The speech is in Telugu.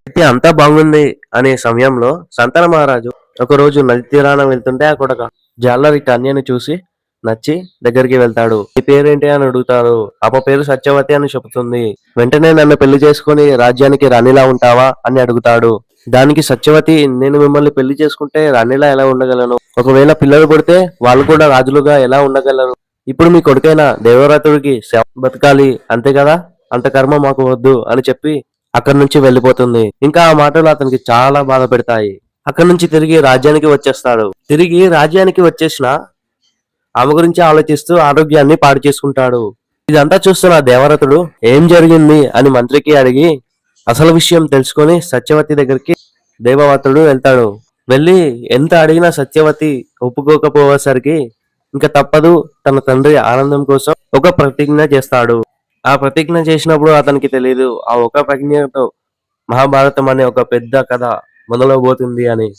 అయితే అంతా బాగుంది అనే సమయంలో సంతాన మహారాజు ఒక రోజు నది తీరాన వెళ్తుంటే అక్కడ ఒక జాలరి కన్యను చూసి నచ్చి దగ్గరికి వెళ్తాడు. "నీ పేరేంటి?" అని అడుగుతాడు. ఆమె పేరు సత్యవతి అని చెబుతుంది. వెంటనే "నన్ను పెళ్లి చేసుకుని రాజ్యానికి రాణిలా ఉంటావా?" అని అడుగుతాడు. దానికి సత్యవతి, "నేను మిమ్మల్ని పెళ్లి చేసుకుంటే రాణిలా ఎలా ఉండగలను? ఒకవేళ పిల్లలు పుడితే వాళ్ళు కూడా రాజులుగా ఎలా ఉండగలరు? ఇప్పుడు మీ కొడుకైన దేవవ్రతుడికి బతకాలి అంతే కదా, అంత కర్మ మాకు వద్దు" అని చెప్పి అక్కడి నుంచి వెళ్ళిపోతుంది. ఇంకా ఆ మాటలు అతనికి చాలా బాధ పెడతాయి. అక్కడి నుంచి తిరిగి రాజ్యానికి వచ్చేస్తాడు. తిరిగి రాజ్యానికి వచ్చేసిన ఆమె గురించి ఆలోచిస్తూ ఆరోగ్యాన్ని పాడు చేసుకుంటాడు. ఇదంతా చూస్తున్న దేవరతుడు ఏం జరిగింది అని మంత్రికి అడిగి అసలు విషయం తెలుసుకొని సత్యవతి దగ్గరికి దేవవ్రతుడు వెళ్తాడు. వెళ్ళి ఎంత అడిగినా సత్యవతి ఒప్పుకోకపోయేసరికి ఇంకా తప్పదు, తన తండ్రి ఆనందం కోసం ఒక ప్రతిజ్ఞ చేస్తాడు. ఆ ప్రతిజ్ఞ చేసినప్పుడు అతనికి తెలియదు ఆ ఒక ప్రతిజ్ఞతో మహాభారతం అనే ఒక పెద్ద కథ మొదలవబోతుంది అని.